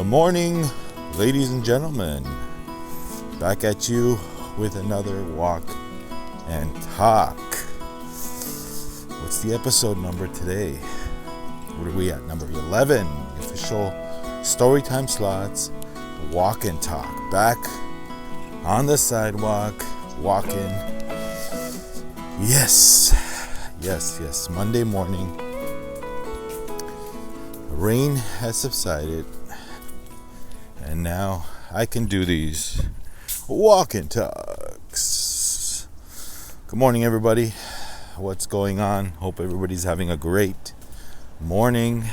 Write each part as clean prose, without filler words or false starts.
Good morning, ladies and gentlemen. Back at you with another walk and talk. What's the episode number today? What are we at? Number 11, official Storytime Slots Walk and Talk. Back on the sidewalk, walking. Yes. Monday morning. Rain has subsided, and now I can do these walk and talks. Good morning, everybody. What's going on? Hope everybody's having a great morning.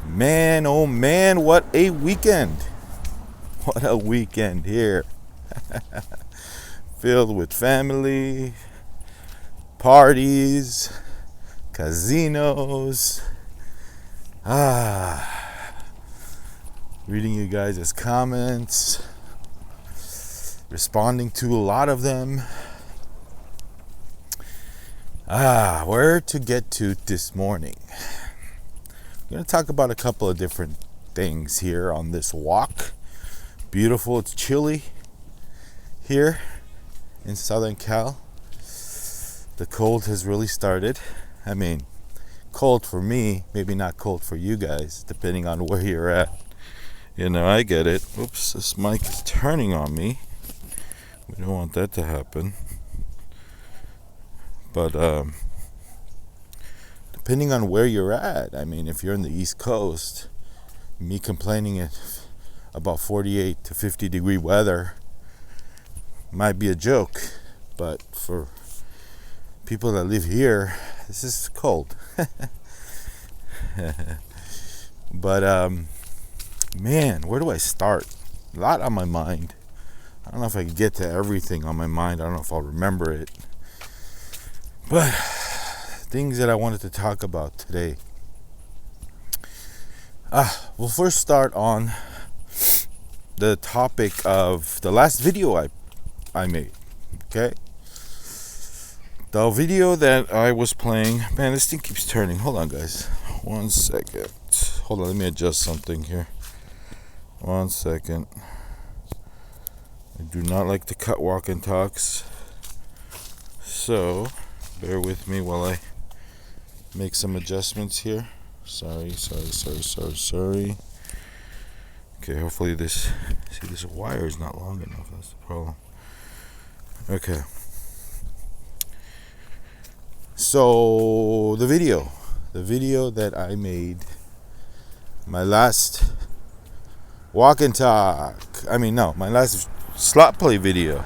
Man, oh man, what a weekend. What a weekend here. Filled with family, parties, casinos. Reading you guys' comments, responding to a lot of them. Where to get to this morning? I'm going to talk about a couple of different things here on this walk. Beautiful, it's chilly here in Southern Cal. The cold has really started. I mean, cold for me, maybe not cold for you guys, depending on where you're at. You know, I get it. Oops, this mic is turning on me. We don't want that to happen. But depending on where you're at, I mean, if you're in the East Coast, me complaining about 48 to 50 degree weather might be a joke, but for people that live here, this is cold. But man, where do I start? A lot on my mind. I don't know if I can get to everything on my mind. I don't know if I'll remember it. But things that I wanted to talk about today. We'll first start on the topic of the last video I made. Okay? The video that I was playing. Man, this thing keeps turning. Hold on, guys. 1 second. Hold on, let me adjust something here. 1 second. I do not like to cut walk and talks. So, bear with me while I make some adjustments here. Sorry. Okay, hopefully this wire is not long enough. That's the problem. Okay. So, the video that I made, my last walk and talk. My last slot play video.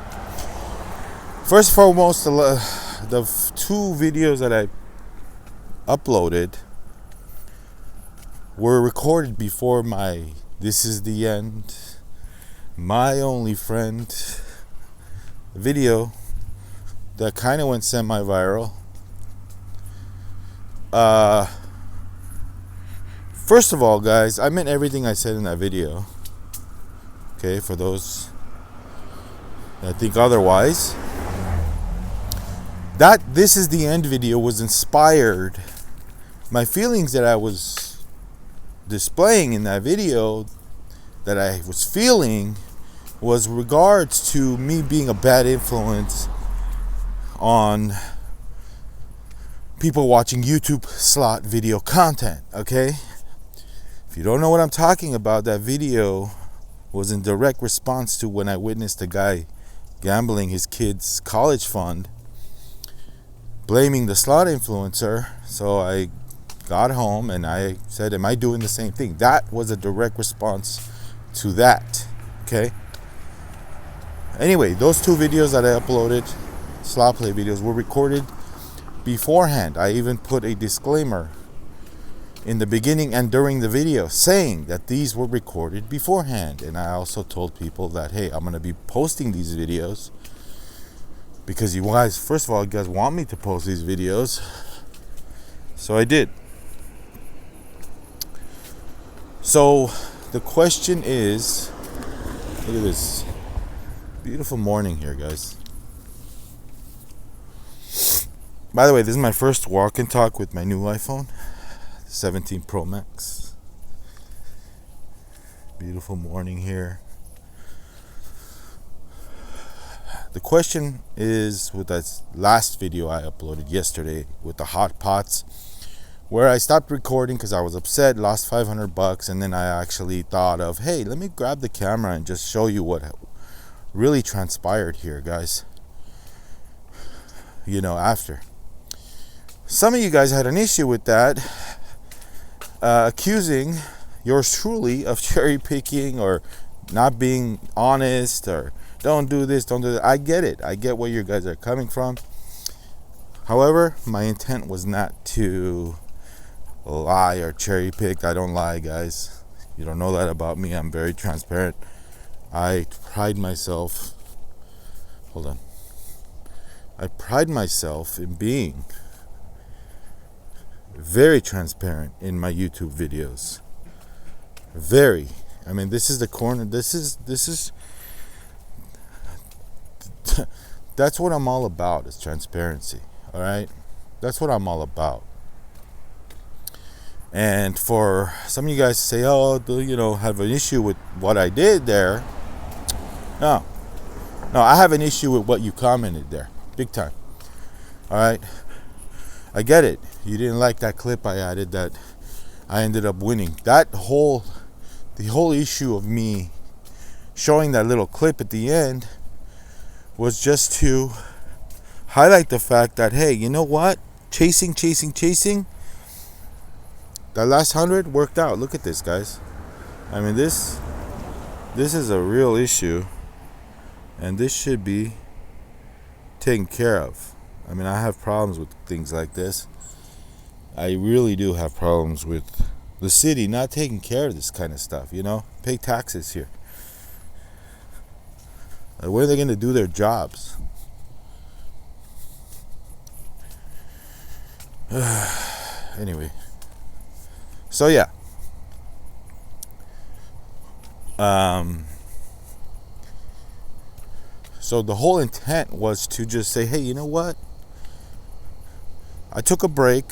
First and foremost, the two videos that I uploaded were recorded before my This Is the End, My Only Friend video that kind of went semi-viral. First of all, guys, I meant everything I said in that video. Okay, for those that think otherwise. That This Is the End video was inspired. My feelings that I was displaying in that video, that I was feeling, was regards to me being a bad influence on people watching YouTube slot video content, okay? If you don't know what I'm talking about, that video was in direct response to when I witnessed a guy gambling his kid's college fund, blaming the slot influencer. So I got home and I said, am I doing the same thing? That was a direct response to that, okay? Anyway, those two videos that I uploaded, slot play videos, were recorded beforehand. I even put a disclaimer in the beginning and during the video saying that these were recorded beforehand. And I also told people that, hey, I'm going to be posting these videos because you guys, first of all, you guys want me to post these videos. So I did. So the question is, look at this beautiful morning here, guys. By the way, this is my first walk and talk with my new iPhone 17 Pro Max. Beautiful morning here. The question is with that last video I uploaded yesterday with the hot pots, where I stopped recording because I was upset, lost $500, and then I actually thought of, hey, let me grab the camera and just show you what really transpired here, guys. After. Some of you guys had an issue with that, accusing yours truly of cherry picking or not being honest or don't do this, don't do that. I get it. I get where you guys are coming from. However, my intent was not to lie or cherry pick. I don't lie, guys. You don't know that about me. I'm very transparent. I pride myself in being very transparent in my YouTube videos. Very. I mean, this is the corner. This is that's what I'm all about, is transparency. All right? That's what I'm all about. And for some of you guys to say, oh, have an issue with what I did there. No, I have an issue with what you commented there. Big time. All right? I get it. You didn't like that clip I added that I ended up winning. The whole issue of me showing that little clip at the end was just to highlight the fact that, hey, you know what? Chasing. That last 100 worked out. Look at this, guys. I mean, this is a real issue, and this should be taken care of. I mean, I have problems with things like this. I really do have problems with the city not taking care of this kind of stuff, Pay taxes here. When are they going to do their jobs? Anyway. So, yeah. So the whole intent was to just say, hey, you know what? I took a break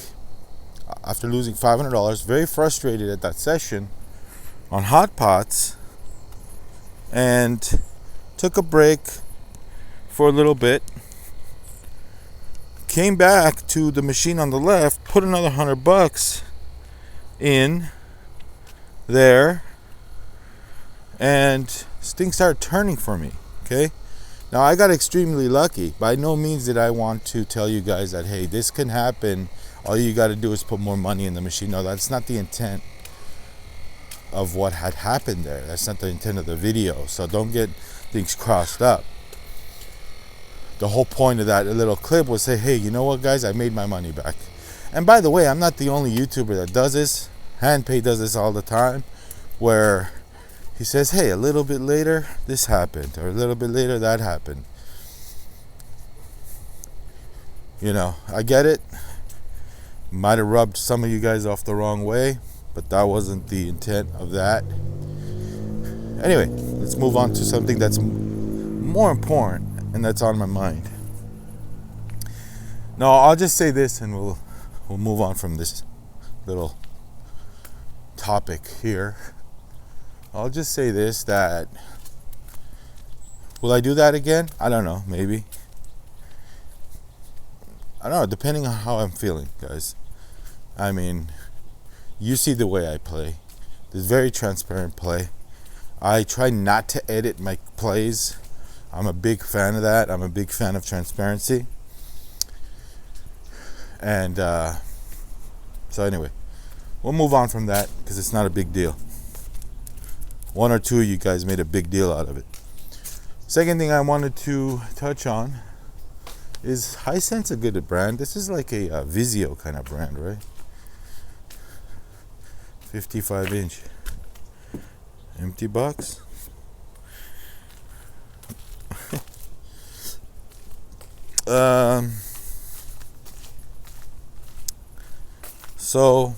after losing $500, very frustrated at that session on hot pots, and took a break for a little bit, came back to the machine on the left, put another $100 in there, and things started turning for me. Okay, now I got extremely lucky. By no means did I want to tell you guys that, hey, this can happen, all you got to do is put more money in the machine. No, that's not the intent of what had happened there. That's not the intent of the video, so don't get things crossed up. The whole point of that little clip was say, hey, you know what, guys, I made my money back. And by the way, I'm not the only YouTuber that does this. Handpay does this all the time, where he says, hey, a little bit later this happened, or a little bit later that happened. I get it. Might have rubbed some of you guys off the wrong way, but that wasn't the intent of that. Anyway, let's move on to something that's more important and that's on my mind. No, I'll just say this and we'll move on from this little topic here. I'll just say this, that will I do that again? I don't know, maybe. I don't know, depending on how I'm feeling, guys. I mean, you see the way I play. This very transparent play. I try not to edit my plays. I'm a big fan of that. I'm a big fan of transparency. And so anyway, we'll move on from that because it's not a big deal. One or two of you guys made a big deal out of it. Second thing I wanted to touch on is Hisense a good brand? This is like a Vizio kind of brand, right? 55-inch. Empty box. So,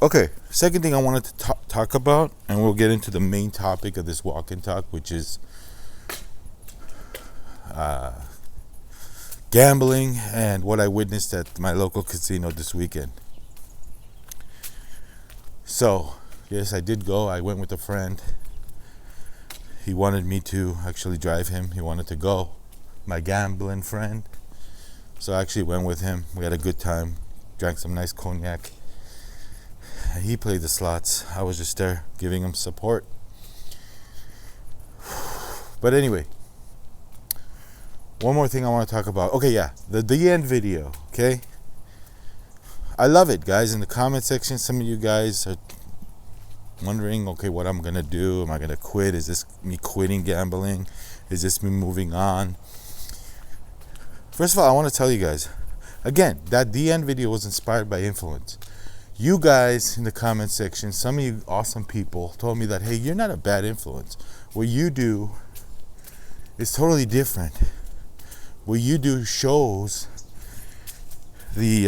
okay, second thing I wanted to talk about, and we'll get into the main topic of this walk and talk, which is gambling and what I witnessed at my local casino this weekend. So, Yes, I did go. I went with a friend. He wanted me to actually drive him. He wanted to go. My gambling friend. So I actually went with him. We had a good time. Drank some nice cognac. He played the slots. I was just there giving him support. But anyway, one more thing I want to talk about. Okay, yeah, the end video, okay? I love it, guys. In the comment section, some of you guys are wondering, okay, what I'm going to do. Am I going to quit? Is this me quitting gambling? Is this me moving on? First of all, I want to tell you guys, again, that the end video was inspired by influence. You guys in the comment section, some of you awesome people told me that, hey, you're not a bad influence. What you do is totally different. What you do shows the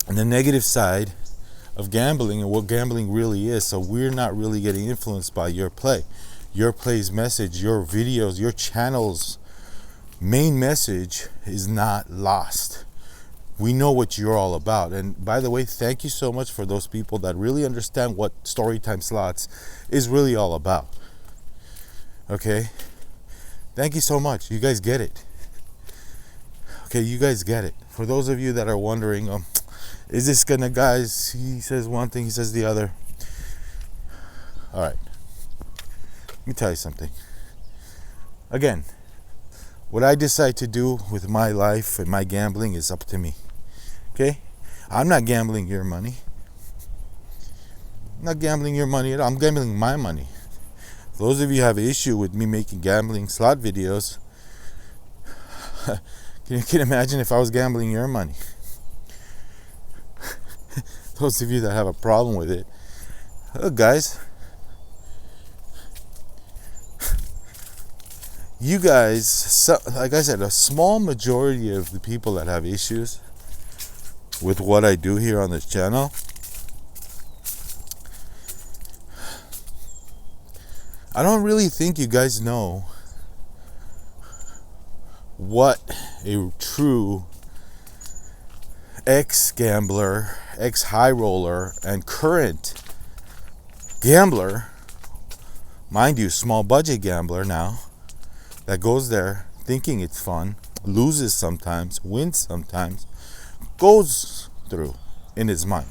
negative side of gambling and what gambling really is. So we're not really getting influenced by your play. Your play's message, your videos, your channel's main message is not lost. We know what you're all about. And by the way, thank you so much for those people that really understand what Storytime Slots is really all about. Okay? Thank you so much. You guys get it. Okay, you guys get it. For those of you that are wondering, is this gonna, guys, he says one thing, he says the other. All right. Let me tell you something. Again, what I decide to do with my life and my gambling is up to me. Okay? I'm not gambling your money. I'm not gambling your money at all. I'm gambling my money. For those of you who have an issue with me making gambling slot videos, can you imagine if I was gambling your money? Those of you that have a problem with it, look, guys, you guys, like I said, a small majority of the people that have issues with what I do here on this channel, I don't really think you guys know what a true ex-gambler, ex-high roller, and current gambler, mind you, small budget gambler now, that goes there thinking it's fun, loses sometimes, wins sometimes, goes through in his mind.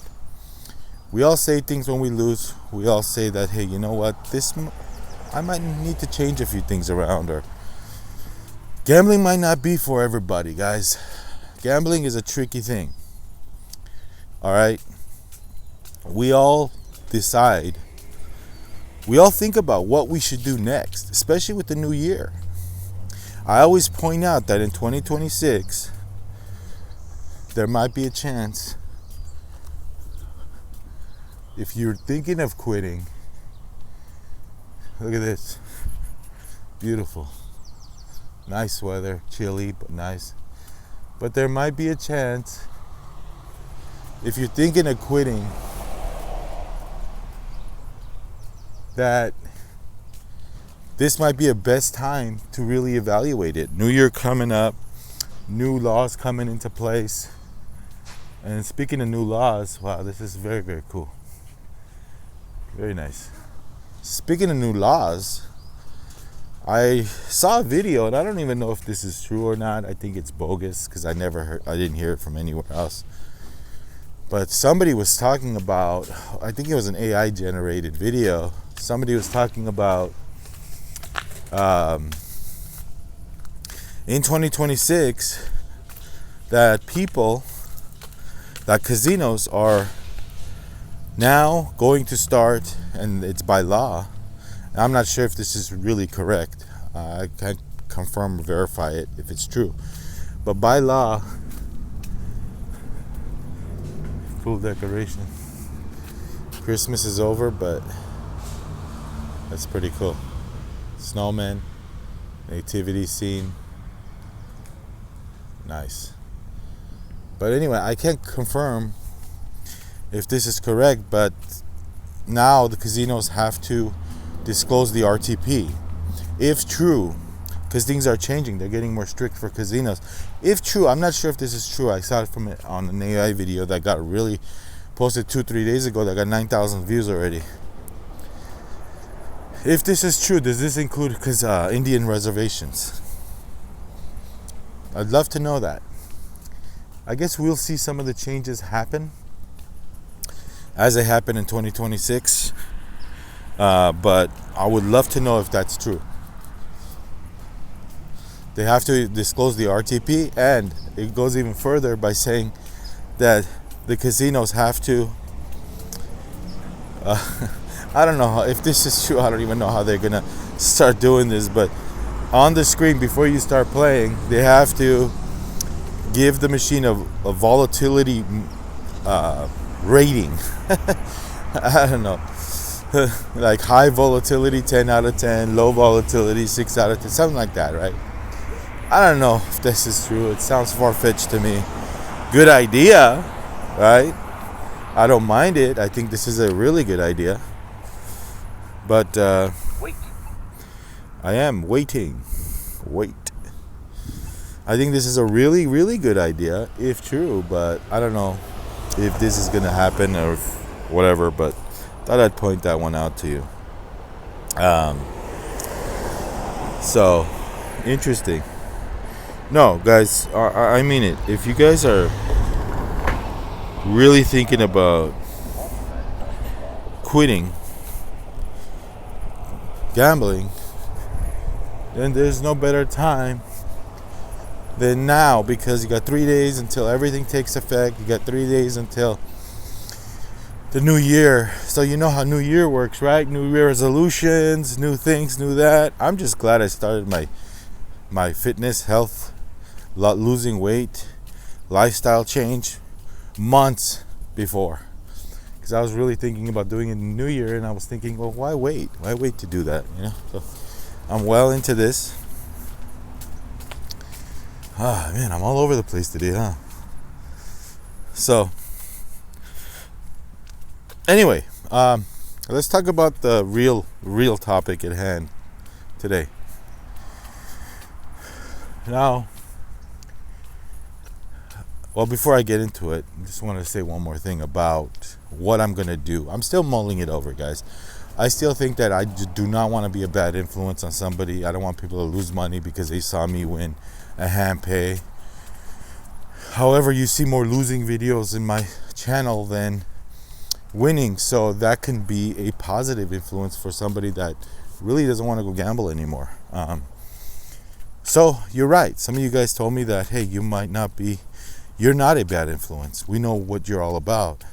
We all say things when we lose. We all say that, hey, you know what, I might need to change a few things around, or gambling might not be for everybody, guys. Gambling is a tricky thing. All right? We all decide. We all think about what we should do next, especially with the new year. I always point out that in 2026, there might be a chance, if you're thinking of quitting, look at this. Beautiful. Nice weather, chilly, but nice. But there might be a chance, if you're thinking of quitting, that this might be a best time to really evaluate it. New Year coming up, new laws coming into place. And speaking of new laws, wow, this is very, very cool. Very nice. Speaking of new laws, I saw a video, and I don't even know if this is true or not. I think it's bogus because I didn't hear it from anywhere else. But somebody was talking about, I think it was an AI generated video. Somebody was talking about in 2026 that casinos are now going to start, and it's by law. I'm not sure if this is really correct. I can't confirm or verify it if it's true. But by law, cool decoration. Christmas is over, but that's pretty cool. Snowman, nativity scene. Nice. But anyway, I can't confirm if this is correct, but now the casinos have to disclose the RTP. If true, because things are changing, they're getting more strict for casinos. If true, I'm not sure if this is true. I saw it on an AI video that got really posted 2-3 days ago that got 9,000 views already. If this is true, does this include Indian reservations? I'd love to know that. I guess we'll see some of the changes happen as they happen in 2026. But I would love to know if that's true. They have to disclose the RTP, and it goes even further by saying that the casinos have to I don't know if this is true. I don't even know how they're gonna start doing this, but on the screen before you start playing, they have to give the machine a volatility rating. I don't know. Like high volatility 10 out of 10, low volatility 6 out of 10, something like that, right? I don't know if this is true. It sounds far-fetched to me. Good idea, right? I don't mind it. I think this is a really good idea. But wait. I am waiting. Wait. I think this is a really, really good idea, if true. But I don't know if this is going to happen or whatever. But thought I'd point that one out to you. So, interesting. No, guys, I mean it. If you guys are really thinking about quitting gambling, then there's no better time than now, because you got 3 days until everything takes effect. You got 3 days until the new year. So you know how new year works, right? New year resolutions, new things, new that. I'm just glad I started my fitness, health, losing weight, lifestyle change months before. Because I was really thinking about doing it in the new year, and I was thinking, well, why wait? Why wait to do that? You know? So I'm well into this. Man, I'm all over the place today, huh? So anyway, let's talk about the real topic at hand today. Now, well, before I get into it, I just want to say one more thing about what I'm going to do. I'm still mulling it over, guys. I still think that I do not want to be a bad influence on somebody. I don't want people to lose money because they saw me win a hand pay. However, you see more losing videos in my channel than winning, so that can be a positive influence for somebody that really doesn't want to go gamble anymore. So you're right. Some of you guys told me that, hey, you're not a bad influence. We know what you're all about.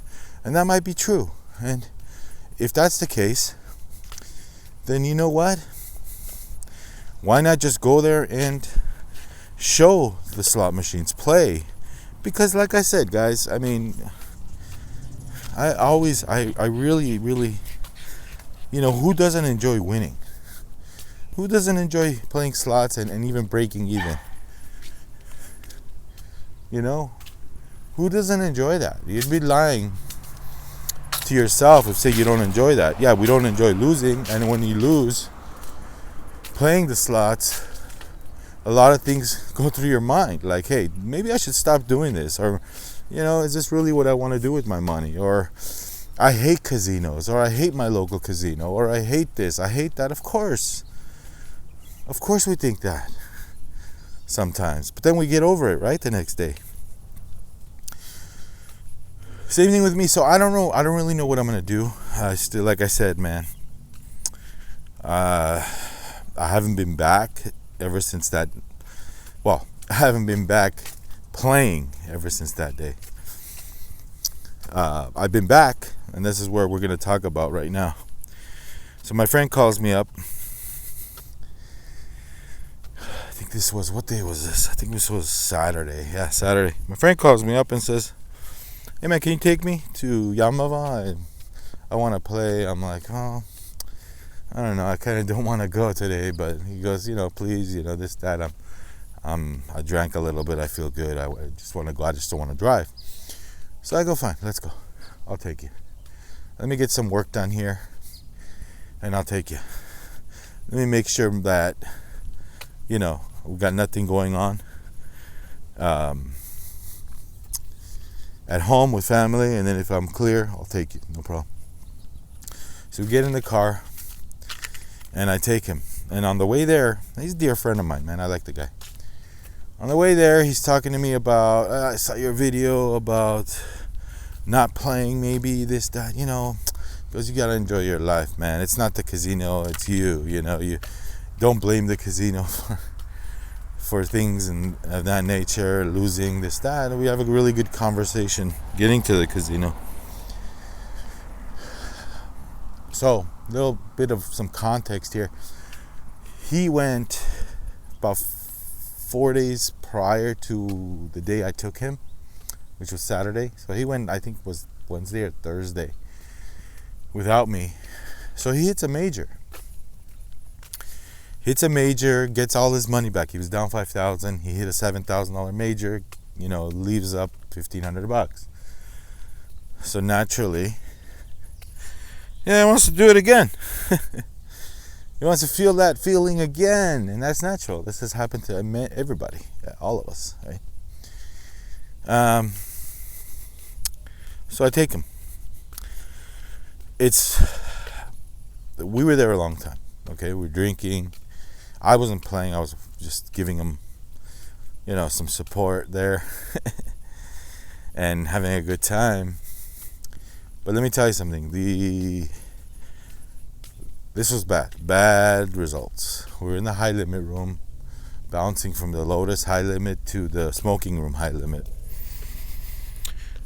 And that might be true. And if that's the case, then you know what? Why not just go there and show the slot machines, play? Because like I said, guys, I mean, I really, really, who doesn't enjoy winning? Who doesn't enjoy playing slots and even breaking even? Who doesn't enjoy that? You'd be lying to yourself if say you don't enjoy that. Yeah, we don't enjoy losing, and when you lose playing the slots, a lot of things go through your mind, like, hey, maybe I should stop doing this, or is this really what I want to do with my money? Or I hate casinos, or I hate my local casino, or I hate this, I hate that. Of course we think that sometimes, but then we get over it, right, the next day. Same thing with me. So I don't really know what I'm gonna do. Still, like I said, man, I haven't been back ever since that. Well, I haven't been back playing ever since that day. I've been back, and this is where we're gonna talk about right now. So my friend calls me up. I think this was, what day was this? I think this was Saturday. Yeah, Saturday. My friend calls me up and says, hey man, can you take me to Yamava? I want to play. I'm like, oh, I don't know. I kind of don't want to go today. But he goes, please, this, that. I drank a little bit. I feel good. I just want to go. I just don't want to drive. So I go, fine, let's go. I'll take you. Let me get some work done here, and I'll take you. Let me make sure that, we got nothing going on. at home with family, and then if I'm clear, I'll take you, no problem. So we get in the car, and I take him. And on the way there, he's a dear friend of mine, man. I like the guy. On the way there, he's talking to me about, I saw your video about not playing, maybe this, that, because you got to enjoy your life, man. It's not the casino, it's you, you don't blame the casino for things of that nature, losing, this, that. We have a really good conversation getting to the casino. So, a little bit of some context here. He went about 4 days prior to the day I took him, which was Saturday. So he went, I think it was Wednesday or Thursday, without me. So he hits a major. Gets all his money back. He was down $5,000. He hit a $7,000 major, leaves up $1,500. So naturally, he wants to do it again. He wants to feel that feeling again, and that's natural. This has happened to everybody, all of us, right? So I take him. We were there a long time. Okay, we were drinking. I wasn't playing. I was just giving him, some support there, and having a good time. But let me tell you something. This was bad results. We were in the high limit room, bouncing from the Lotus high limit to the smoking room high limit.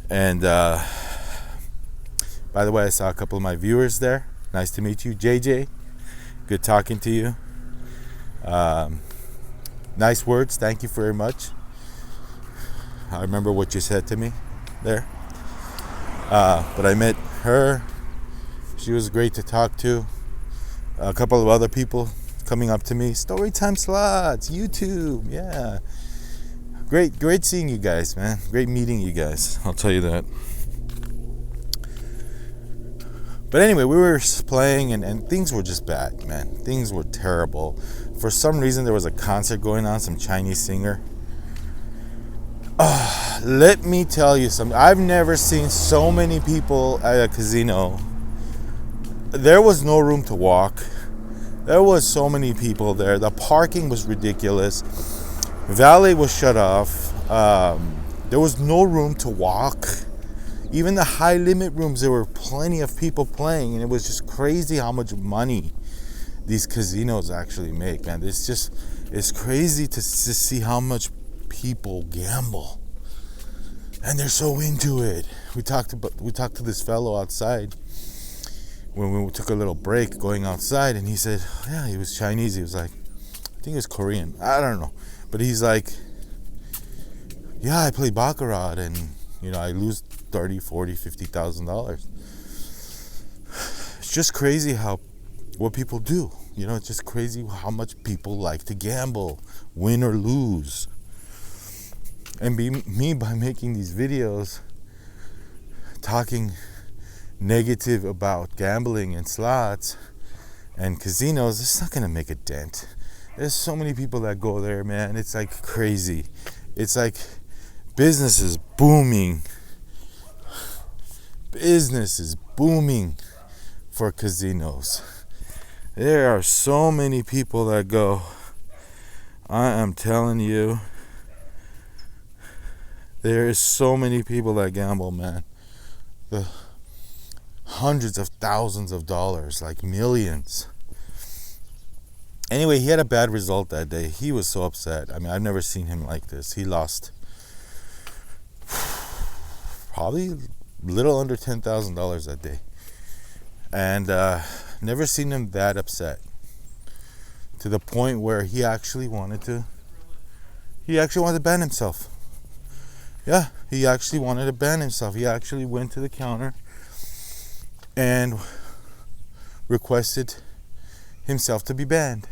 And by the way, I saw a couple of my viewers there. Nice to meet you, JJ. Good talking to you. Nice words. Thank you very much. I remember what you said to me there. But I met her. She was great to talk to. A couple of other people coming up to me. Storytime Slots, YouTube, yeah. Great seeing you guys, man. Great meeting you guys. I'll tell you that. But anyway, we were playing and things were just bad, man. Things were terrible. For some reason, there was a concert going on, some Chinese singer. Let me tell you something. I've never seen so many people at a casino. There was no room to walk. There was so many people there. The parking was ridiculous. Valet was shut off. There was no room to walk. Even the high limit rooms, there were plenty of people playing, and it was just crazy how much money these casinos actually make, man. It's crazy to see how much people gamble, and they're so into it. We talked to this fellow outside when we took a little break going outside, and he said, yeah, he was Chinese. He was like, I think he was Korean. I don't know. But he's like, yeah, I play Baccarat, and, I lose $30,000, $40,000, $50,000. It's just crazy what people do. It's just crazy how much people like to gamble, win or lose. And by making these videos, talking negative about gambling and slots and casinos, it's not gonna make a dent. There's so many people that go there, man. It's like crazy. It's like business is booming. Business is booming for casinos. There are so many people that go. I am telling you, there is so many people that gamble, man. The hundreds of thousands of dollars, like millions. Anyway, he had a bad result that day. He was so upset. I mean, I've never seen him like this. He lost probably a little under $10,000 that day. And never seen him that upset. To the point where he actually wanted to ban himself. Yeah, he actually wanted to ban himself. He actually went to the counter and requested himself to be banned.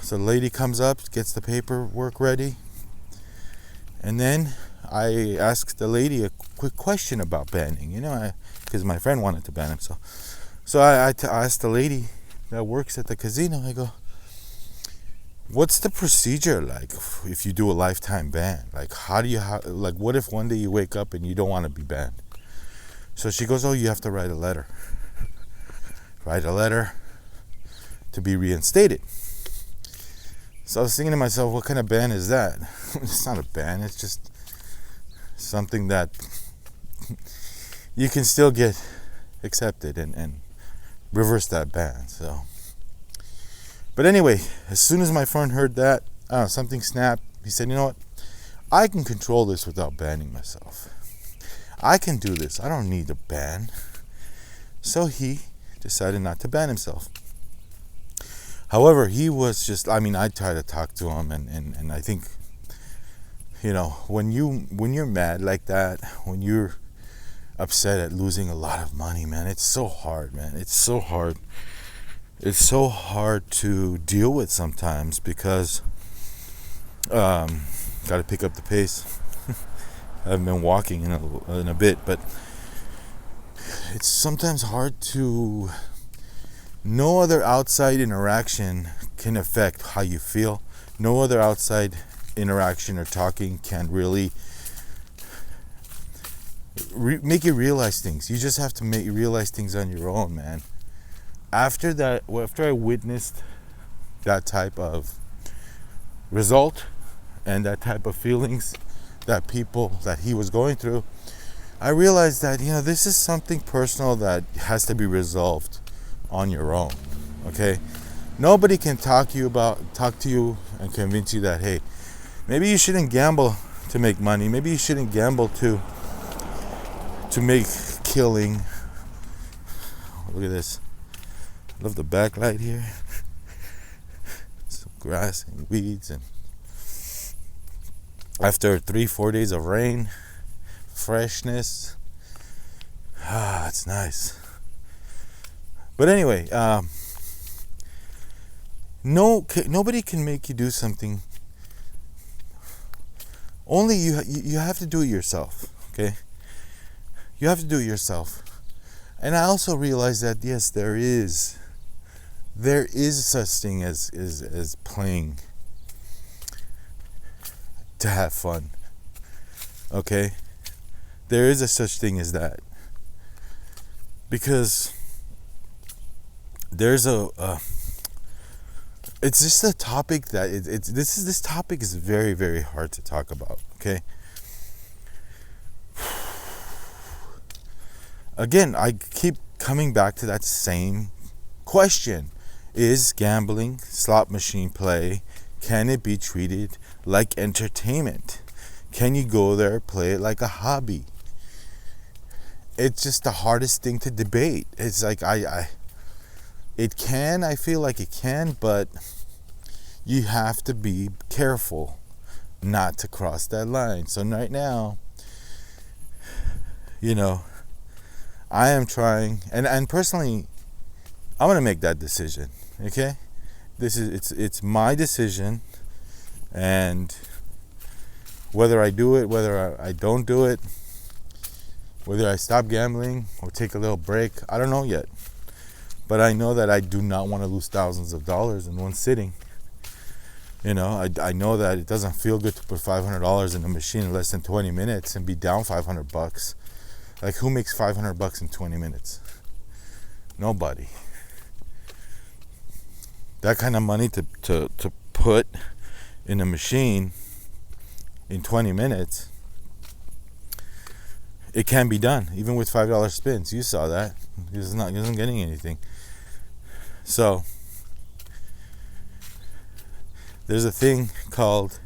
So the lady comes up, gets the paperwork ready, and then I asked the lady a quick question about banning, because my friend wanted to ban himself. So I asked the lady that works at the casino, I go, what's the procedure like if you do a lifetime ban? Like, like, what if one day you wake up and you don't want to be banned? So she goes, oh, you have to write a letter. Write a letter to be reinstated. So I was thinking to myself, what kind of ban is that? It's not a ban, it's just something that you can still get accepted and reverse that ban. So, but anyway, as soon as my friend heard that, something snapped. He said, you know what? I can control this without banning myself. I can do this. I don't need a ban. So he decided not to ban himself. However, he was just, I tried to talk to him, and I think, when you're mad like that, when you're upset at losing a lot of money, man, it's so hard, man. It's so hard. It's so hard to deal with sometimes because got to pick up the pace. I haven't been walking in a bit, but it's sometimes hard to. No other outside interaction can affect how you feel. No other outside interaction or talking can really make you realize things. You just have to realize things on your own, man. After I witnessed that type of result and that type of feelings that he was going through, I realized that, this is something personal that has to be resolved on your own. Okay, nobody can talk to you and convince you that, hey, maybe you shouldn't gamble to make money. Maybe you shouldn't gamble to make killing. Look at this. I love the backlight here. Some grass and weeds, and after 3-4 days of rain, freshness. It's nice. But anyway, nobody can make you do something. Only you have to do it yourself, okay? You have to do it yourself. And I also realized that, yes, there is such thing as playing to have fun, okay? There is a such thing as that. Because there's it's just a topic that this topic is very, very hard to talk about, okay? Again, I keep coming back to that same question. Is gambling, slot machine play, can it be treated like entertainment? Can you go there, play it like a hobby? It's just the hardest thing to debate. It's like I feel like it can, but you have to be careful not to cross that line. So right now, I am trying, and personally, I'm gonna make that decision. Okay, it's my decision, and whether I do it, whether I don't do it, whether I stop gambling or take a little break, I don't know yet. But I know that I do not want to lose thousands of dollars in one sitting. I know that it doesn't feel good to put $500 in a machine in less than 20 minutes and be down $500. Like, who makes $500 in 20 minutes? Nobody. That kind of money to put in a machine in 20 minutes, it can be done, even with $5 spins. You saw that. He wasn't getting anything. So there's a thing called.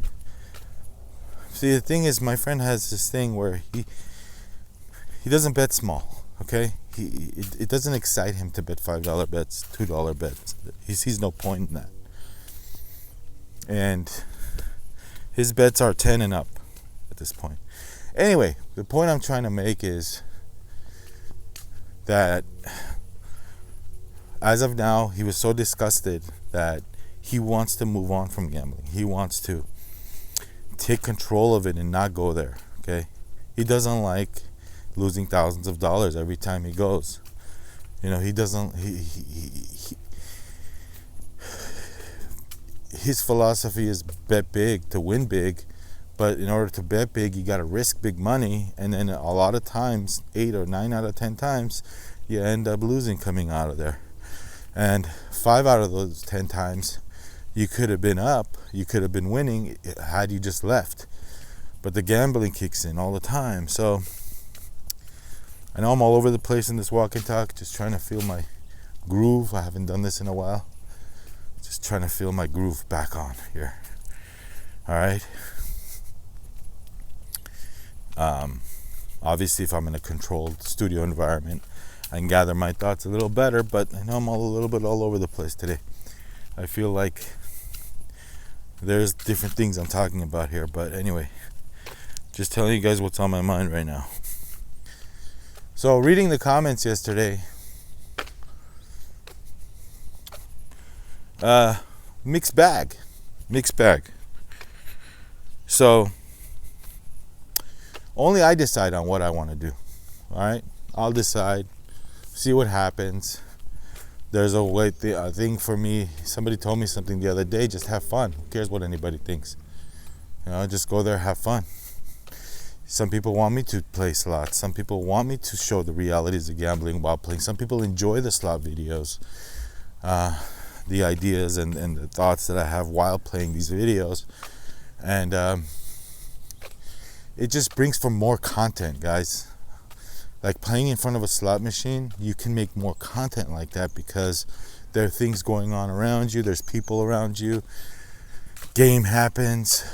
See, the thing is, my friend has this thing where he doesn't bet small. Okay, it doesn't excite him to bet $5 bets, $2 bets. He sees no point in that, and his bets are 10 and up at this point. Anyway, the point I'm trying to make is that as of now, he was so disgusted that he wants to move on from gambling. He wants to take control of it and not go there. Okay, he doesn't like losing thousands of dollars every time he goes. He doesn't. his philosophy is bet big to win big, but in order to bet big, you got to risk big money, and then a lot of times, 8 or 9 out of 10 times, you end up losing coming out of there. And 5 out of those 10 times, you could have been up, you could have been winning had you just left. But the gambling kicks in all the time. So I know I'm all over the place in this walk and talk, just trying to feel my groove. I haven't done this in a while. Just trying to feel my groove back on here. All right. Obviously, if I'm in a controlled studio environment, I can gather my thoughts a little better, but I know I'm a little bit all over the place today. I feel like there's different things I'm talking about here, but anyway, just telling you guys what's on my mind right now. So, reading the comments yesterday, mixed bag. So, only I decide on what I want to do. All right, I'll decide, see what happens. There's a way. I think for me, somebody told me something the other day. Just have fun. Who cares what anybody thinks? Just go there, have fun. Some people want me to play slots. Some people want me to show the realities of gambling while playing. Some people enjoy the slot videos, the ideas and the thoughts that I have while playing these videos, and it just brings for more content, guys. Like playing in front of a slot machine, you can make more content like that because there are things going on around you. There's people around you. Game happens,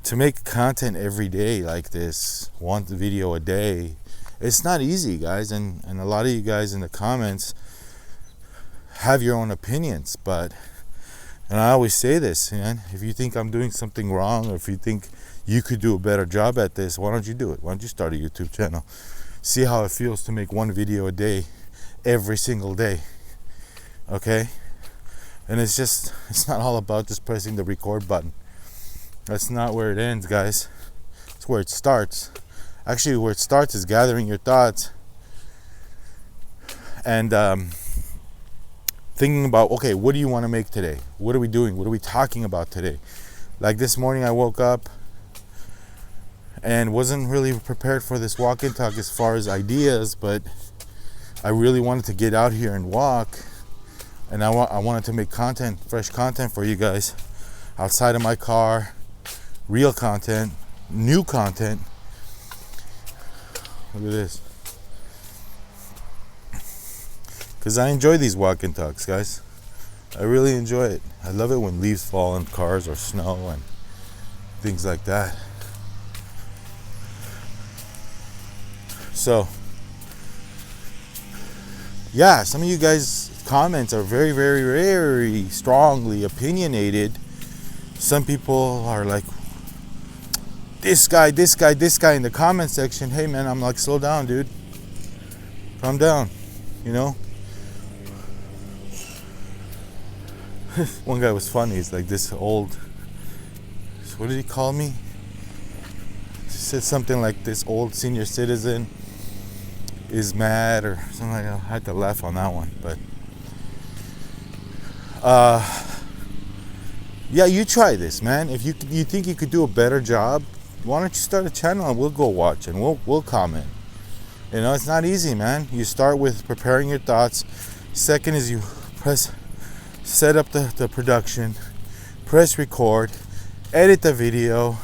to make content every day like this, one video a day, it's not easy, guys. And a lot of you guys in the comments have your own opinions, and I always say this, man, if you think I'm doing something wrong, or if you think you could do a better job at this, why don't you do it? Why don't you start a YouTube channel? See how it feels to make one video a day, every single day, okay? And it's not all about just pressing the record button. That's not where it ends, guys. It's where it starts. Actually, where it starts is gathering your thoughts and thinking about, okay, what do you want to make today? What are we doing? What are we talking about today? Like this morning, I woke up and wasn't really prepared for this walk and talk as far as ideas, but I really wanted to get out here and walk, and I wanted to make content, fresh content for you guys outside of my car, real content, new content. Look at this. Because I enjoy these walk and talks, guys. I really enjoy it. I love it when leaves fall on cars or snow and things like that. So, yeah, some of you guys' comments are very, very, very strongly opinionated. Some people are like, this guy in the comment section. Hey, man, I'm like, slow down, dude. Calm down, One guy was funny. He's like, this old, what did he call me? He said something like, this old senior citizen is mad or something like that. I had to laugh on that one, but yeah, you try this, man. If you think you could do a better job, why don't you start a channel and we'll go watch and we'll comment. It's not easy, man. You start with preparing your thoughts. Second is you set up the production, press record, edit the video,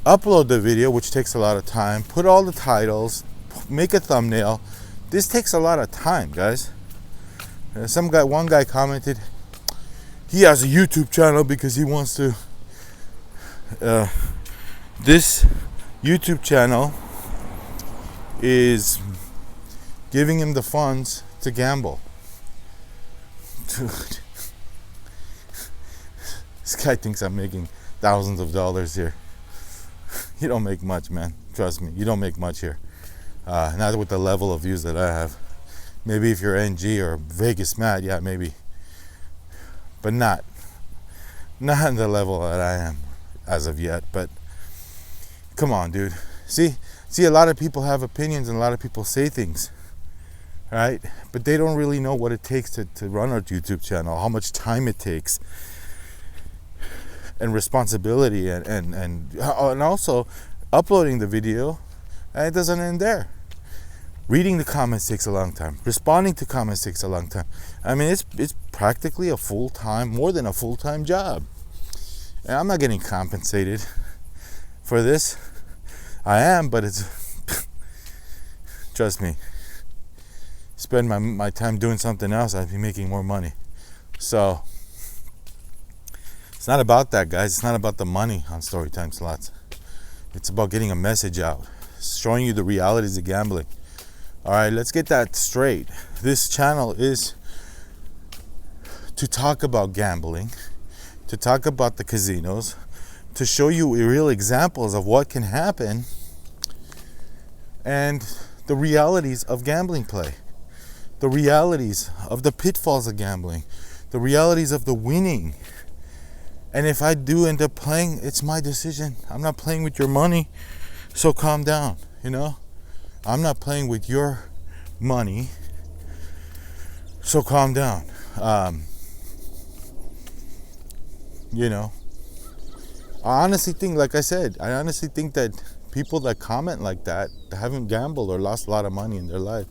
upload the video, which takes a lot of time, put all the titles, make a thumbnail. This takes a lot of time, guys. One guy commented he has a YouTube channel because he wants to this YouTube channel is giving him the funds to gamble. Dude, this guy thinks I'm making thousands of dollars here. You don't make much, man. Trust me, you don't make much here. Not with the level of views that I have. Maybe if you're NG or Vegas Matt, yeah, maybe. But not in the level that I am as of yet. But come on, dude. See, a lot of people have opinions and a lot of people say things. right? But they don't really know what it takes to run a YouTube channel, how much time it takes, and responsibility, and also uploading the video, and it doesn't end there. Reading the comments takes a long time. Responding to comments takes a long time. I mean, it's practically a full-time, more than a full-time job. And I'm not getting compensated for this. I am, but it's trust me. Spend my time doing something else, I'd be making more money. So it's not about that, guys. It's not about the money on Storytime Slots. It's about getting a message out, showing you the realities of gambling. All right, let's get that straight. This channel is to talk about gambling, to talk about the casinos, to show you real examples of what can happen and the realities of gambling play, the realities of the pitfalls of gambling, the realities of the winning. And if I do end up playing, it's my decision. I'm not playing with your money, so calm down, you know? I'm not playing with your money, so calm down. You know, I honestly think, like I said, that people that comment like that haven't gambled or lost a lot of money in their life.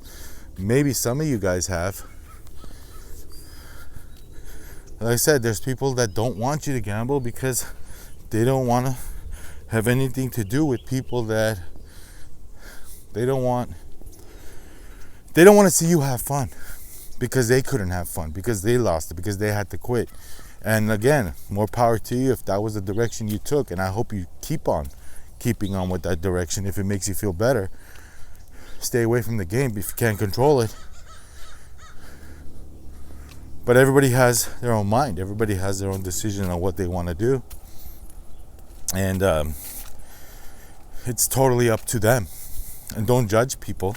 Maybe some of you guys have. Like I said, there's people that don't want you to gamble because they don't want to have anything to do with people that they don't want to see you have fun, because they couldn't have fun, because they lost it, because they had to quit. And again, more power to you if that was the direction you took, and I hope you keep on keeping on with that direction if it makes you feel better. Stay away from the game if you can't control it. But everybody has their own mind. Everybody has their own decision on what they want to do. And it's totally up to them. And don't judge people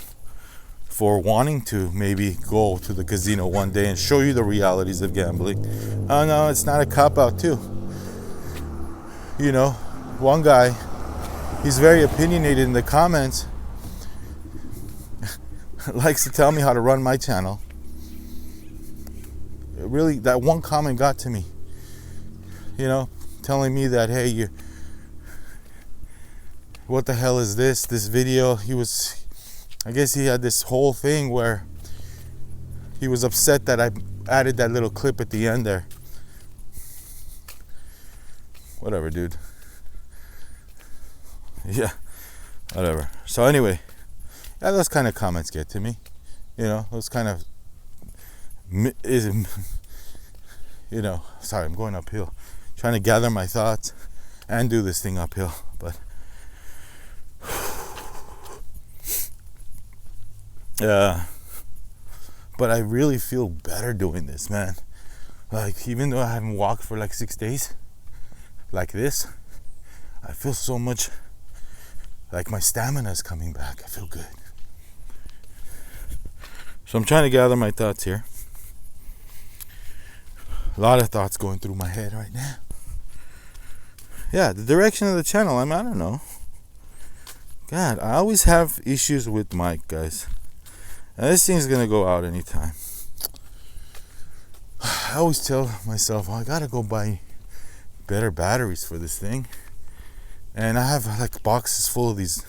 for wanting to maybe go to the casino one day and show you the realities of gambling. Oh no, it's not a cop-out too. You know, one guy, he's very opinionated in the comments, likes to tell me how to run my channel. Really, that one comment got to me. You know, telling me that, hey, what the hell is this video? I guess he had this whole thing where he was upset that I added that little clip at the end there. Whatever, dude. Yeah, whatever. So anyway, yeah, those kind of comments get to me. You know, those kind of, you know, sorry, I'm going uphill. Trying to gather my thoughts and do this thing uphill, but but I really feel better doing this, man. Like, even though I haven't walked for like 6 days like this, I feel so much like my stamina is coming back. I feel good. So I'm trying to gather my thoughts here. A lot of thoughts going through my head right now. Yeah, the direction of the channel, I don't know. God, I always have issues with mic, guys. And this thing's gonna go out anytime. I always tell myself, I gotta go buy better batteries for this thing. And I have like boxes full of these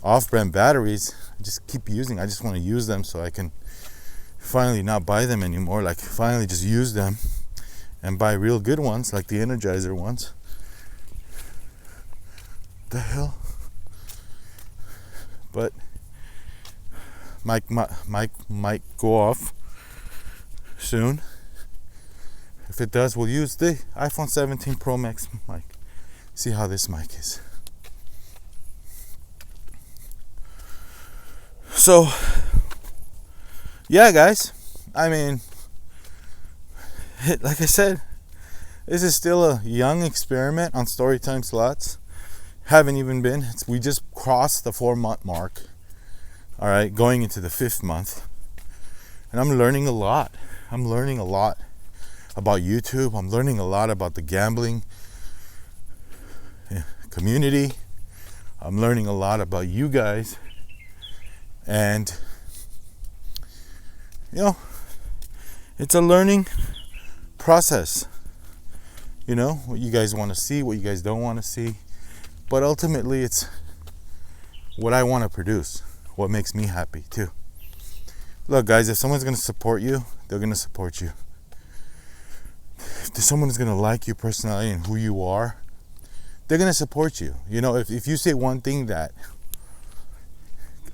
off-brand batteries. I just keep using. I just want to use them so I can finally not buy them anymore. Like, finally just use them and buy real good ones, like the Energizer ones. The hell? But mic might go off soon. If it does, we'll use the iPhone 17 Pro Max mic. See how this mic is. So, yeah, guys. I mean, like I said, this is still a young experiment on Storytime Slots. Haven't even been. We just crossed the 4-month mark. All right, going into the 5th month. And I'm learning a lot. I'm learning a lot about YouTube. I'm learning a lot about the gambling community. I'm learning a lot about you guys. And you know, it's a learning process. You know, what you guys want to see, what you guys don't want to see. But ultimately, it's what I want to produce, what makes me happy too. Look, guys, if someone's going to support you, they're going to support you. If someone's going to like your personality and who you are, they're going to support you. You know, if you say one thing that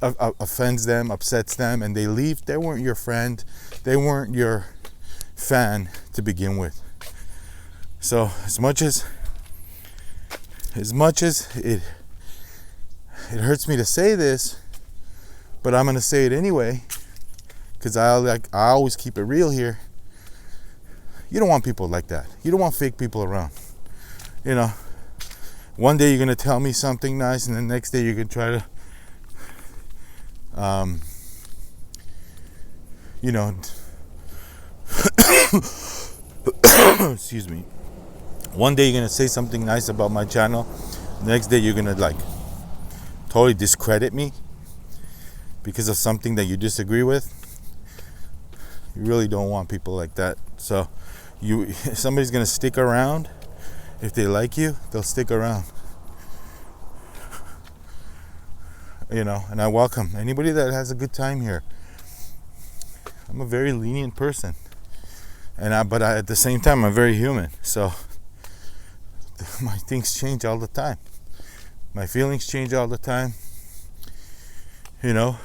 offends them, upsets them, and they leave, they weren't your friend, they weren't your fan to begin with. So as much as it hurts me to say this, but I'm gonna say it anyway, because I always keep it real here. You don't want people like that. You don't want fake people around. You know, one day you're gonna tell me something nice, and the next day you're gonna try to you know, excuse me. One day you're gonna say something nice about my channel. The next day you're gonna like totally discredit me because of something that you disagree with. You really don't want people like that. So if somebody's gonna stick around, if they like you, they'll stick around. You know, and I welcome anybody that has a good time here. I'm a very lenient person, but at the same time, I'm very human. So my things change all the time. My feelings change all the time. You know,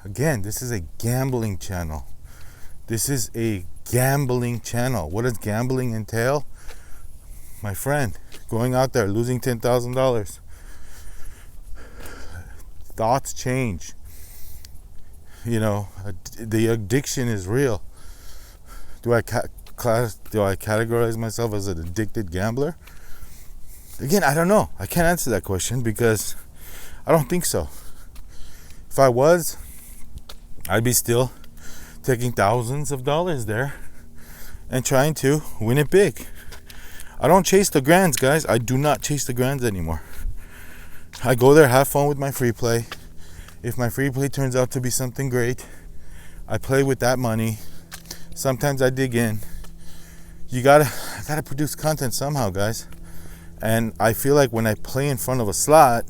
again, this is a gambling channel. This is a gambling channel. What does gambling entail? My friend, going out there, losing $10,000. Thoughts change. You know, the addiction is real. Do I categorize myself as an addicted gambler? Again, I don't know. I can't answer that question because I don't think so. If I was, I'd be still taking thousands of dollars there and trying to win it big. I don't chase the grands, guys. I do not chase the grands anymore. I go there, have fun with my free play. If my free play turns out to be something great, I play with that money. Sometimes I dig in. I gotta produce content somehow, guys. And I feel like when I play in front of a slot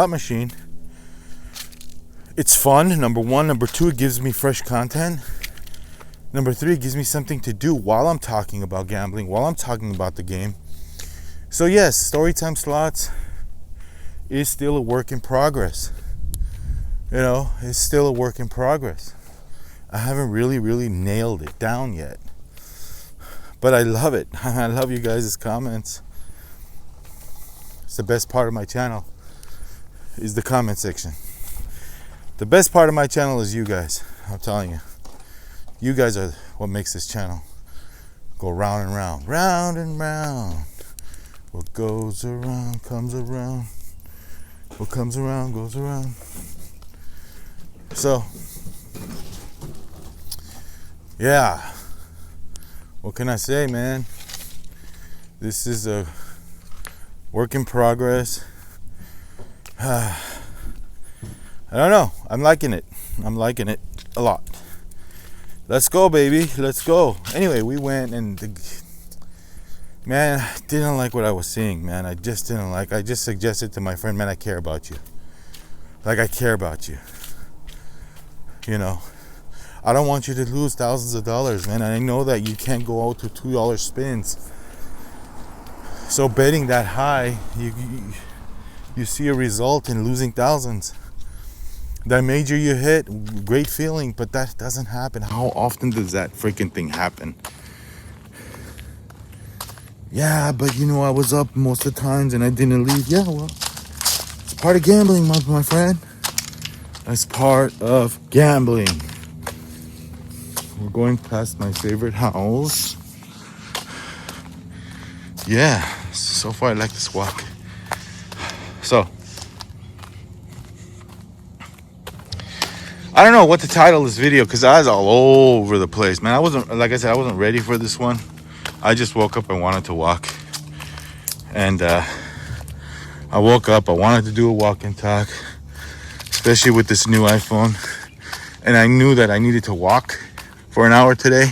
machine, it's fun, number one. Number two, it gives me fresh content. Number three, it gives me something to do while I'm talking about gambling, while I'm talking about the game. So yes, Storytime Slots is still a work in progress. You know, it's still a work in progress. I haven't really nailed it down yet. But I love it. I love you guys' comments. It's the best part of my channel is the comment section. The best part of my channel is you guys. I'm telling you. You guys are what makes this channel go round and round. Round and round. What goes around comes around. What comes around goes around. So, yeah. What can I say, man? This is a work in progress. I don't know. I'm liking it. I'm liking it a lot. Let's go, baby. Let's go. Anyway, we went and man, I didn't like what I was seeing, man. I just didn't like. I just suggested to my friend, man, I care about you. Like, I care about you. You know, I don't want you to lose thousands of dollars, man. And I know that you can't go out to $2 spins. So betting that high, you see a result in losing thousands. That major you hit, great feeling, but that doesn't happen. How often does that freaking thing happen? Yeah, but you know, I was up most of the times and I didn't leave. Yeah, well, it's part of gambling, my friend. It's part of gambling. We're going past my favorite house. Yeah, so far I like this walk. So, I don't know what to title this video because I was all over the place, man. I wasn't ready for this one. I just woke up and wanted to walk. And I woke up, I wanted to do a walk and talk. especially with this new iPhone. And I knew that I needed to walk for an hour today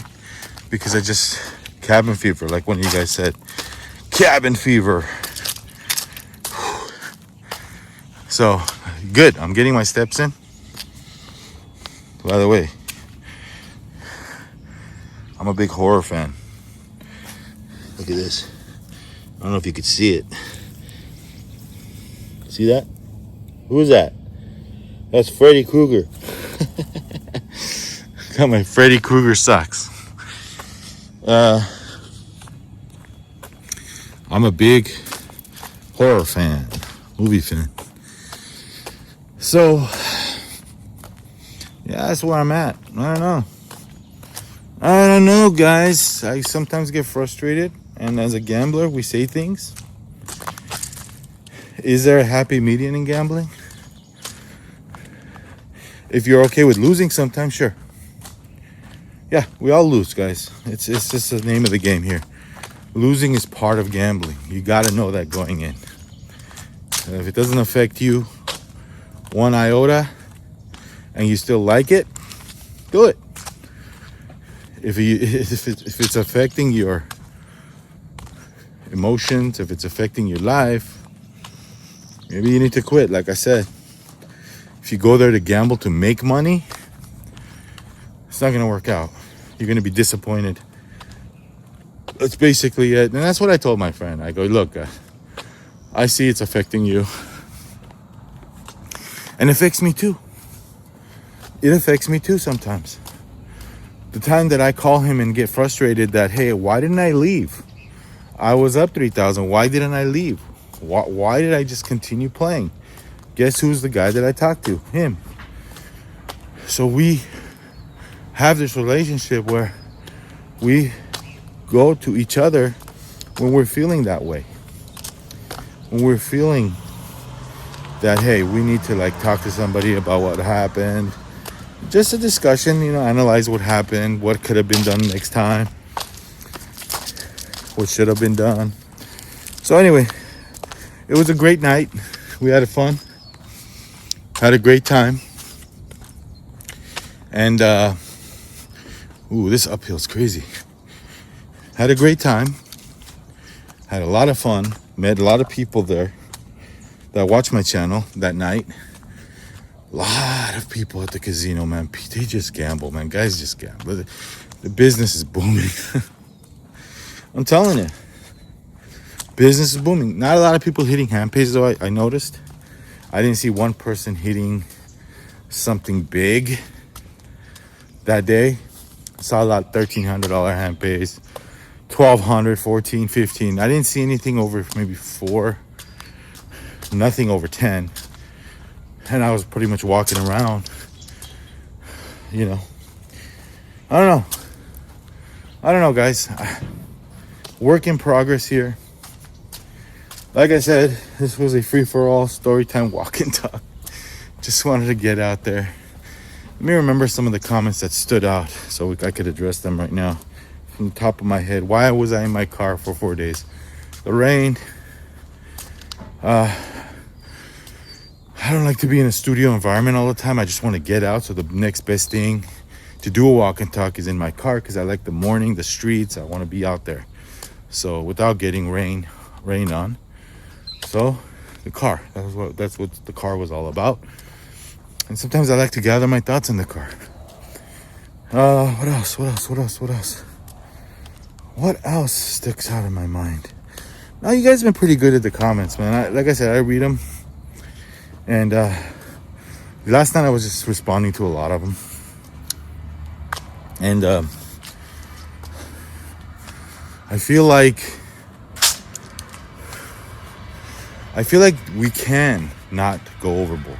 because I just cabin fever, like one of you guys said. Cabin fever. So good. I'm getting my steps in. By the way, I'm a big horror fan. Look at this. I don't know if you could see it. See that? Who is that? That's Freddy Krueger. Got my Freddy Krueger socks. I'm a big horror fan, movie fan. So, yeah, that's where I'm at. I don't know, guys. I sometimes get frustrated, and as a gambler, we say things. Is there a happy median in gambling? If you're okay with losing sometimes, sure. Yeah, we all lose, guys. It's just the name of the game here. Losing is part of gambling. You got to know that going in. If it doesn't affect you one iota and you still like it, do it. If it's affecting your emotions, if it's affecting your life, maybe you need to quit. Like I said, if you go there to gamble to make money, it's not going to work out. You're going to be disappointed. That's basically it. And that's what I told my friend. I go, look, I see it's affecting you. And it affects me too. It affects me too sometimes. The time that I call him and get frustrated that, hey, why didn't I leave? I was up 3,000. Why didn't I leave? Why did I just continue playing? Guess who's the guy that I talked to? Him. So we have this relationship where we go to each other when we're feeling that way. When we're feeling that, hey, we need to like talk to somebody about what happened. Just a discussion, analyze what happened, what could have been done next time, what should have been done. So anyway, it was a great night. We had fun. Had a great time. And, this uphill's crazy. Had a great time. Had a lot of fun. Met a lot of people there that watched my channel that night. A lot of people at the casino, man. They just gamble, man. Guys just gamble. The business is booming. I'm telling you. Business is booming. Not a lot of people hitting hand pays, though, I noticed. I didn't see one person hitting something big that day. I saw a lot of $1,300 hand pays. $1,200, $1,400, $1,500. I didn't see anything over maybe $4. Nothing over 10. And I was pretty much walking around. I don't know, guys. Work in progress here. Like I said, this was a free-for-all Storytime Walk and Talk. Just wanted to get out there. Let me remember some of the comments that stood out so I could address them right now. From the top of my head. Why was I in my car for 4 days? The rain. I don't like to be in a studio environment all the time. I just want to get out. So the next best thing to do a walk and talk is in my car because I like the morning, the streets. I want to be out there. So without getting rain on. So the car. That's what the car was all about. And sometimes I like to gather my thoughts in the car. What else? What else sticks out in my mind? Now, you guys have been pretty good at the comments, man. Like I said, I read them. And last night I was just responding to a lot of them. And I feel like we can not go overboard.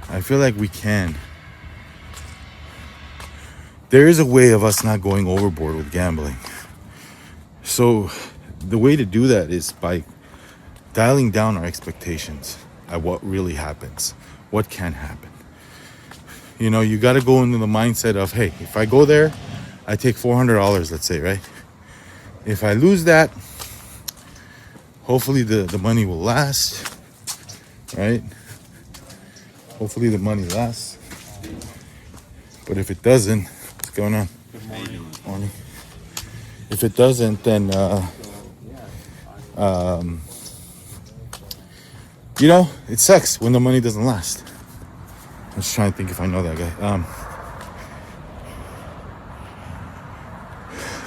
I feel like we can. There is a way of us not going overboard with gambling. So the way to do that is by dialing down our expectations at what really happens, what can happen. You got to go into the mindset of, hey, if I go there, I take $400, let's say, right? If I lose that, hopefully the money will last, right? Hopefully the money lasts. But if it doesn't, what's going on? Good morning. Morning. If it doesn't, then you know, it sucks when the money doesn't last. I'm just trying to think if I know that guy.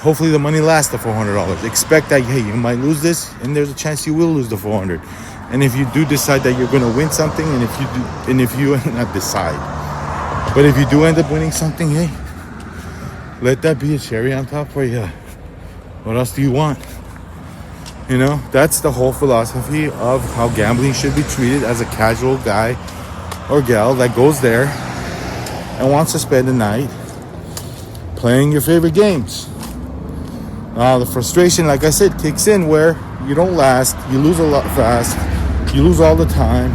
Hopefully the money lasts the $400. Expect that, hey, you might lose this, and there's a chance you will lose the $400. And if you do decide that you're going to win something, and if you not decide, but if you do end up winning something, hey, let that be a cherry on top for you. What else do you want? You know, that's the whole philosophy of how gambling should be treated, as a casual guy or gal that goes there and wants to spend the night playing your favorite games. The frustration, like I said, kicks in where you don't last, you lose a lot fast, you lose all the time.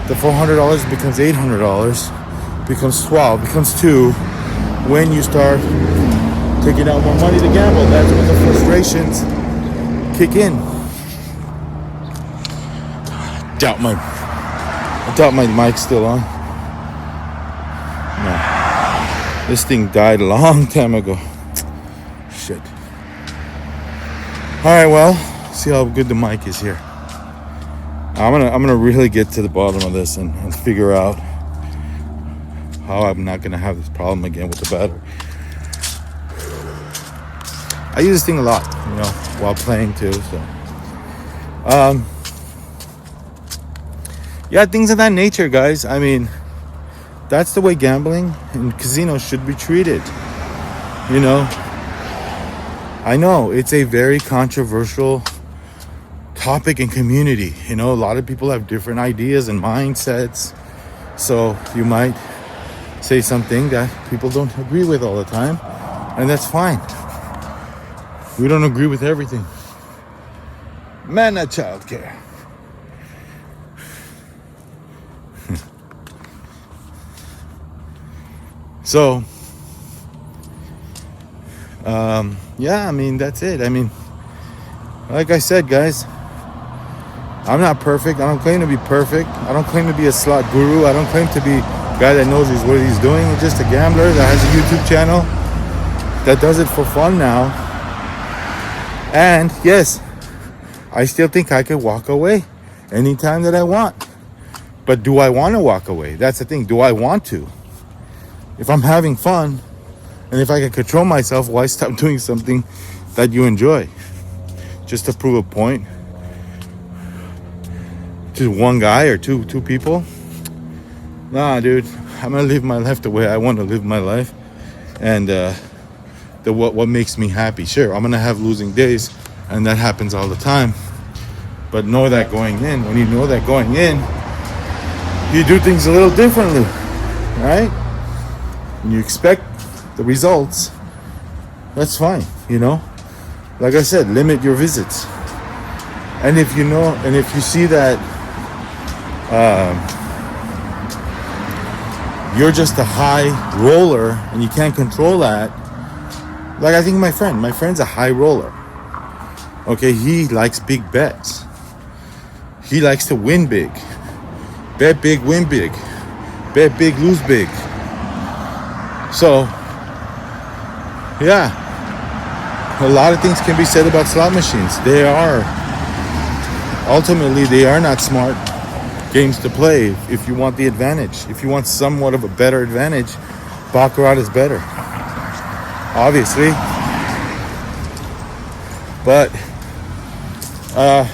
The $400 becomes $800, becomes 12, becomes 2 when you start taking out more money to gamble. That's when the frustrations kick in. I doubt my mic's still on. No. This thing died a long time ago. Shit. Alright, well, see how good the mic is here. I'm gonna really get to the bottom of this and figure out how I'm not gonna have this problem again with the battery. I use this thing a lot, you know, while playing too, so yeah, things of that nature, guys. I mean, that's the way gambling and casinos should be treated. You know, I know it's a very controversial topic in community. You know, a lot of people have different ideas and mindsets. So you might say something that people don't agree with all the time, and that's fine. We don't agree with everything. Man, that childcare. So, yeah, I mean, that's it. I mean, like I said, guys, I'm not perfect. I don't claim to be perfect. I don't claim to be a slot guru. I don't claim to be a guy that knows what he's doing. I'm just a gambler that has a YouTube channel that does it for fun now. And yes, I still think I could walk away anytime that I want. But do I want to walk away? That's the thing. Do I want to? If I'm having fun, and if I can control myself, why stop doing something that you enjoy? Just to prove a point to one guy or two people? Nah, dude. I'm gonna live my life the way I want to live my life, and what makes me happy. Sure, I'm gonna have losing days, and that happens all the time. But know that going in. When you know that going in, you do things a little differently, right? And you expect the results. That's fine, you know. Like I said, limit your visits. And if you know, and if you see that you're just a high roller and you can't control that, like I think my friend's a high roller. Okay, he likes big bets. He likes to win big. Bet big, win big. Bet big, lose big. So, yeah, a lot of things can be said about slot machines. They are not smart games to play if you want the advantage. If you want somewhat of a better advantage, baccarat is better, obviously. But I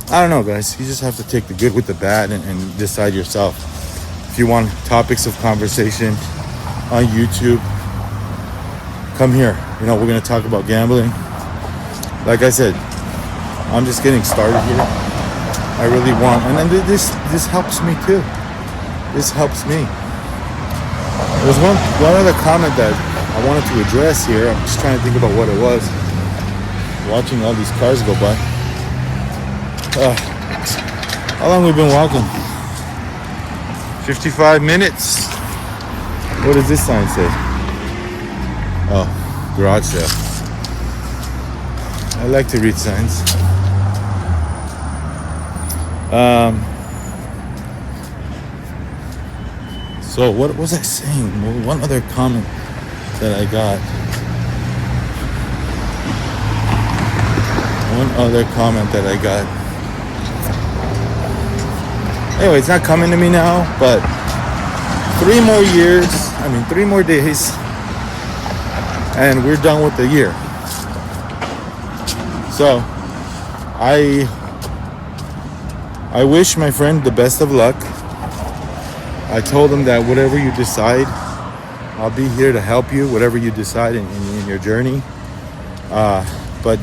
don't know, guys. You just have to take the good with the bad and decide yourself. If you want topics of conversation on YouTube, come here. You know, we're going to talk about gambling. Like I said, I'm just getting started here. I really want, and then this helps me too. This helps me. There's one other comment that I wanted to address here. I'm just trying to think about what it was. Watching all these cars go by. How long have we been walking? 55 minutes. What does this sign say? Oh, garage sale. I like to read signs. So what was I saying? Well, one other comment that I got. Anyway, it's not coming to me now, but 3 more days, and we're done with the year. So I wish my friend the best of luck. I told him that whatever you decide, I'll be here to help you, whatever you decide in your journey. But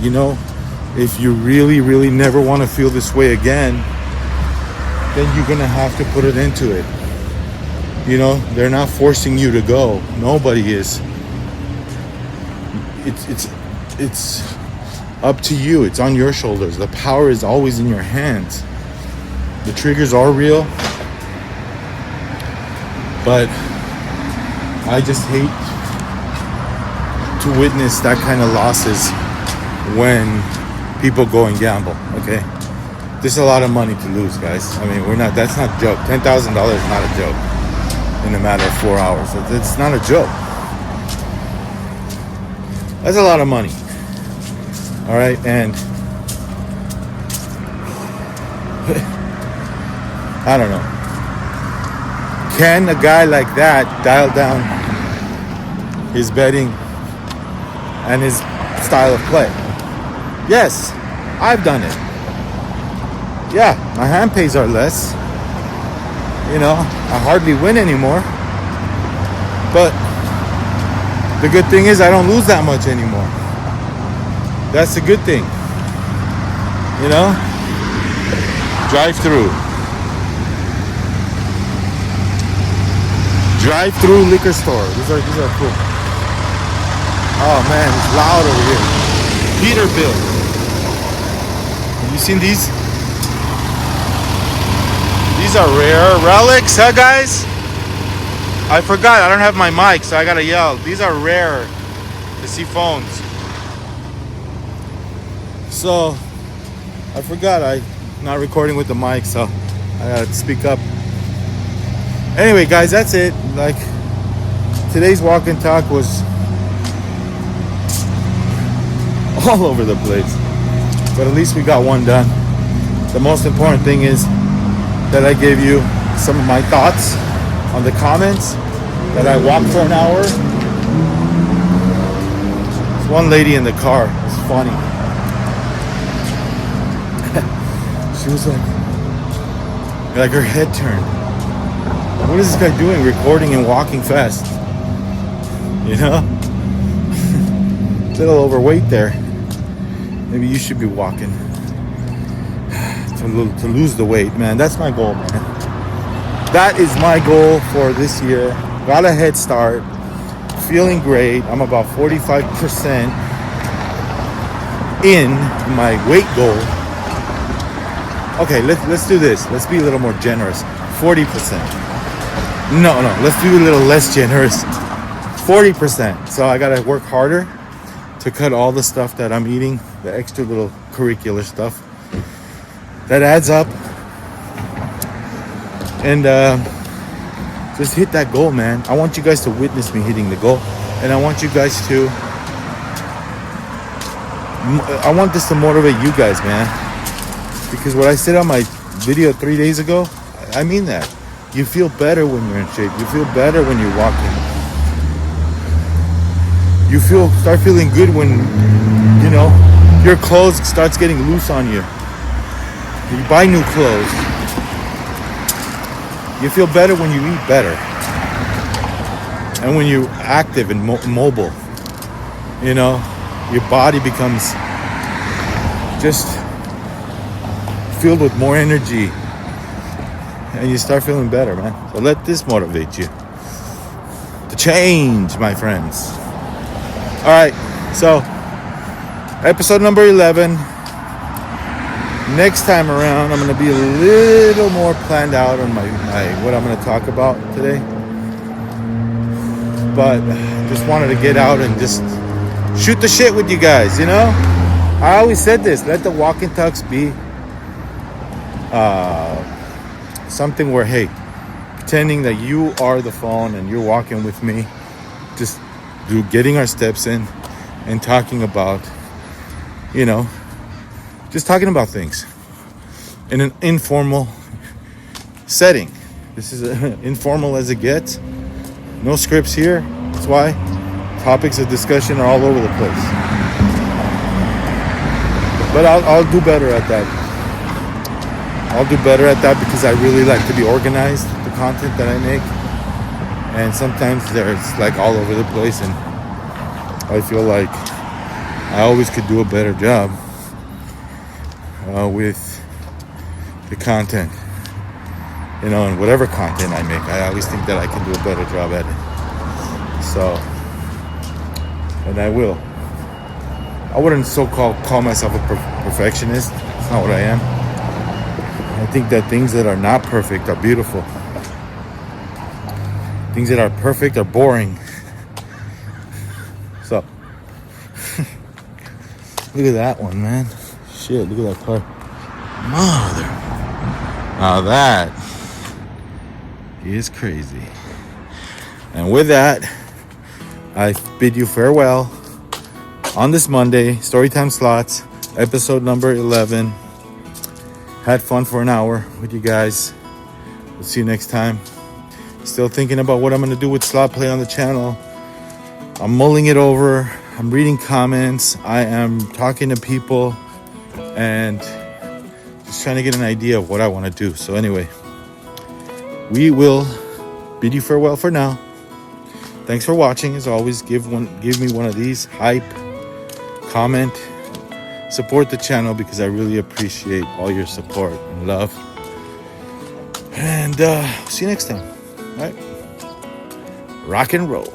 if you really, really never want to feel this way again, then you're going to have to put it into it. They're not forcing you to go. Nobody is. It's up to you. It's on your shoulders. The power is always in your hands. The triggers are real. But I just hate to witness that kind of losses when people go and gamble, okay? There's a lot of money to lose, guys. That's not a joke. $10,000 is not a joke in a matter of 4 hours. It's not a joke. That's a lot of money. All right, and I don't know. Can a guy like that dial down his betting and his style of play? Yes, I've done it. Yeah, my hand pays are less. I hardly win anymore. But the good thing is I don't lose that much anymore. That's the good thing. Drive-through liquor store. These are cool. Oh man, it's loud over here. Peterbilt. Have you seen these? These are rare relics, huh guys? I forgot, I don't have my mic, so I gotta yell. These are rare to see phones. So, I forgot I'm not recording with the mic, so I gotta speak up. Anyway, guys, that's it. Today's walk and talk was all over the place, but at least we got one done. The most important thing is that I gave you some of my thoughts on the comments, that I walked for an hour. There's one lady in the car. It's funny. She was like her head turned. What is this guy doing, recording and walking fast? A little overweight there. Maybe you should be walking to lose the weight, man. That's my goal, man. That is my goal for this year. Got a head start. Feeling great. I'm about 45% in my weight goal. Okay, let's do this. Let's be a little more generous. 40%. No, let's do a little less generous. 40%. So I gotta work harder to cut all the stuff that I'm eating, the extra little curricular stuff. That adds up. And just hit that goal, man. I want you guys to witness me hitting the goal. And I want you guys to... I want this to motivate you guys, man. Because what I said on my video 3 days ago, I mean that. You feel better when you're in shape. You feel better when you're walking. You start feeling good when, your clothes starts getting loose on you. You buy new clothes. You feel better when you eat better. And when you're active and mobile. Your body becomes just filled with more energy. And you start feeling better, man. So let this motivate you to change, my friends. All right, so episode number 11. Next time around, I'm going to be a little more planned out on my what I'm going to talk about today. But just wanted to get out and just shoot the shit with you guys, I always said this. Let the walk and talks be something where, hey, pretending that you are the phone and you're walking with me, just getting our steps in and talking about, just talking about things in an informal setting. This is informal as it gets. No scripts here. That's why topics of discussion are all over the place. But I'll do better at that. I'll do better at that because I really like to be organized, the content that I make. And sometimes there's like all over the place, and I feel like I always could do a better job with the content. And whatever content I make, I always think that I can do a better job at it. So, and I will. I wouldn't call myself a perfectionist. It's not what I am. I think that things that are not perfect are beautiful. Things that are perfect are boring. So, look at that one, man. Shit, look at that car. Mother. Now that is crazy. And with that, I bid you farewell on this Monday, Storytime Slots, episode number 11. Had fun for an hour with you guys. We'll see you next time. Still thinking about what I'm going to do with slot play on the channel. I'm mulling it over. I'm reading comments. I am talking to people and just trying to get an idea of what I want to do. So anyway, we will bid you farewell for now. Thanks for watching. As always, give me one of these. Hype, comment, support the channel because I really appreciate all your support and love. And see you next time. All right. Rock and roll.